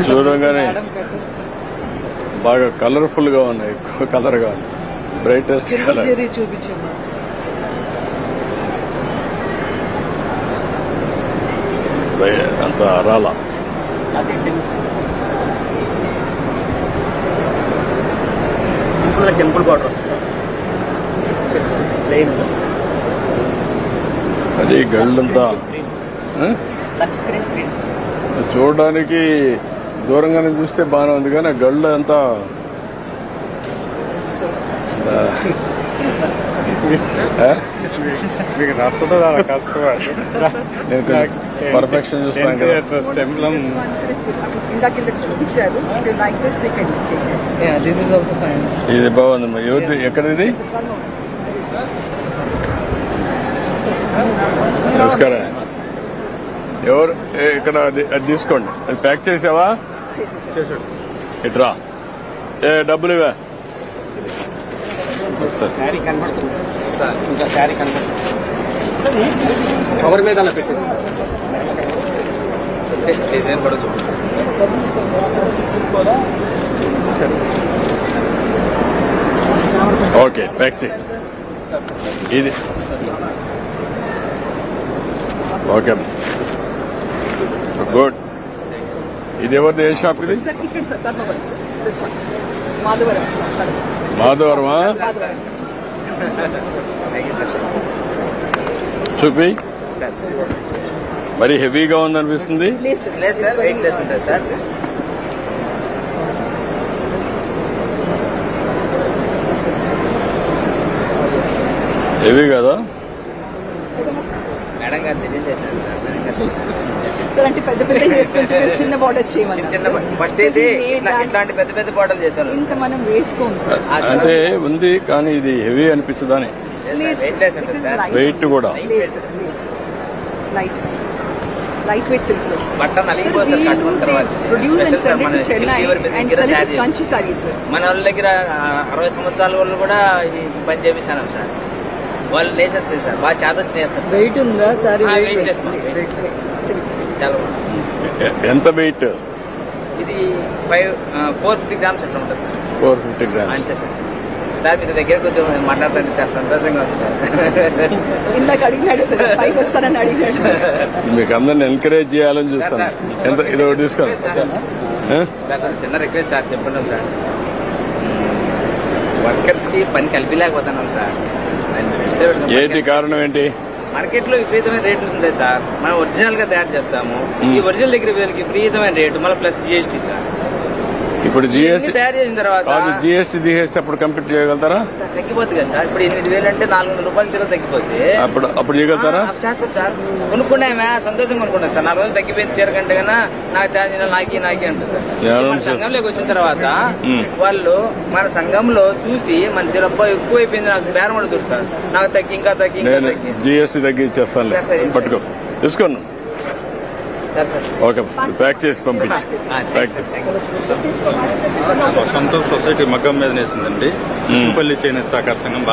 చూడగానే బాగా కలర్ఫుల్ గా ఉన్నాయి, కలర్ గా బ్రైటెస్ట్ కలర్. అంత రాలా టెంపుల్ బార్డర్ అది గళ్ళంతా చూడడానికి దూరంగానే చూస్తే బాగానే ఉంది, కానీ గళ్ళు అంతా పర్ఫెక్షన్ చూస్తాను కదా. ఇది బాగుందమ్మా. ఎవరిది, ఎక్కడిది? నమస్కారం. ఎవరు ఇక్కడ? అది తీసుకోండి. అది ప్యాక్ చేసావా? ఇట్రా. డబ్బులు ఇవా? కవర్ మీద అలా పెట్టేసి డిజైన్ పడదు. ఓకే, ప్యాక్ చేయి. ఇది ఓకే, గుడ్. ఇది ఎవరిది? ఏ షాప్ ఇది? మాధవరమా? చూపి. మరి హెవీగా ఉందనిపిస్తుంది. హెవీ కదా? మేడం గారు డిజైన్ చేశారు సార్. అంటే పెద్ద పెద్ద చెప్తుంటే చిన్న బార్డర్స్ చేయమన్నారు. ఫస్ట్ అయితే ఇట్లాంటి పెద్ద పెద్ద బార్డర్లు చేశారు. ఇంకా మనం వేసుకోము సార్. అంటే ఉంది, కానీ ఇది హెవీ అనిపించదని. వెయిట్ కూడా లైట్ వెయిట్ సిల్క్స్ బట్టన్ అలిగిపోతారు కట్టుకున్న తర్వాత. Kanchi sorry sir. మన వాళ్ళ దగ్గర 60 సంవత్సరాల వాళ్ళు కూడా ఈ పని చేపిస్తాను సార్. వాళ్ళు లేసేస్తారు సార్, బాగా చేతొచ్చి నేస్తారు. వెయిట్ ఉందా సారీ? చాలా ఎంత వెయిట్? ఇది 450 గ్రామ్స్ అట్లా ఉంటుంది సార్. 450 గ్రామ్స్ అంతే సార్. సార్ మీ దగ్గరకు వచ్చి మాట్లాడుతుంటే చాలా సంతోషంగా ఉంది సార్. ఇందాక అడిగినాడు సార్, పైకి వస్తానని అడిగినాడు సార్. మీకు అందరిని ఎంకరేజ్ చేయాలని చూస్తాను. ఎంత ఇది ఒకటి తీసుకోండి సార్. చిన్న రిక్వెస్ట్ సార్, చెప్పండి సార్. వర్కర్స్ కి పని కలిపిలేకపోతున్నాం సార్. ఏంటి కారణం? ఏంటి? మార్కెట్ లో విపరీతమైన రేట్లు ఉంటాయి సార్. మనం ఒరిజినల్ గా తయారు చేస్తాము. ఈ ఒరిజినల్ దగ్గర వీళ్ళకి విపరీతమైన రేటు, మళ్ళీ ప్లస్ జిఎస్టీ సార్. ఇప్పుడు జిఎస్టీ తయారు చేసిన తర్వాత జిఎస్టీ తీసేస్తే అప్పుడు కంప్లీట్ చేయగలుగుతారా? తగ్గిపోతుంది కదా సార్. ఇప్పుడు 8,000 అంటే 400 రూపాయలు సీల తగ్గిపోతే అప్పుడు చేయగలుగుతారా? చేస్తాం సార్. కొనుక్కున్నామే సంతోషంగా కొనుక్కున్నాం సార్. 4 రోజులు తగ్గిపోయింది చీర కంటే కన్నా నాకు తయారు నాకి అంటారు సార్. మన సంఘంలోకి వచ్చిన తర్వాత వాళ్ళు మన సంఘంలో చూసి మన చీర ఎక్కువ అయిపోయింది, నాకు బేరం అడుగుతారు సార్. నాకు తగ్గి ఇంకా తగ్గి జిఎస్టీ తగ్గి ఇచ్చేస్తాను, పట్టుకో తీసుకోను. ఓకే, ప్యాక్ చేసి పంపించి. సంతోష్ సొసైటీ మగ్గం మీద నేసిందండి. పల్లి చేనేత సహకార సంఘం.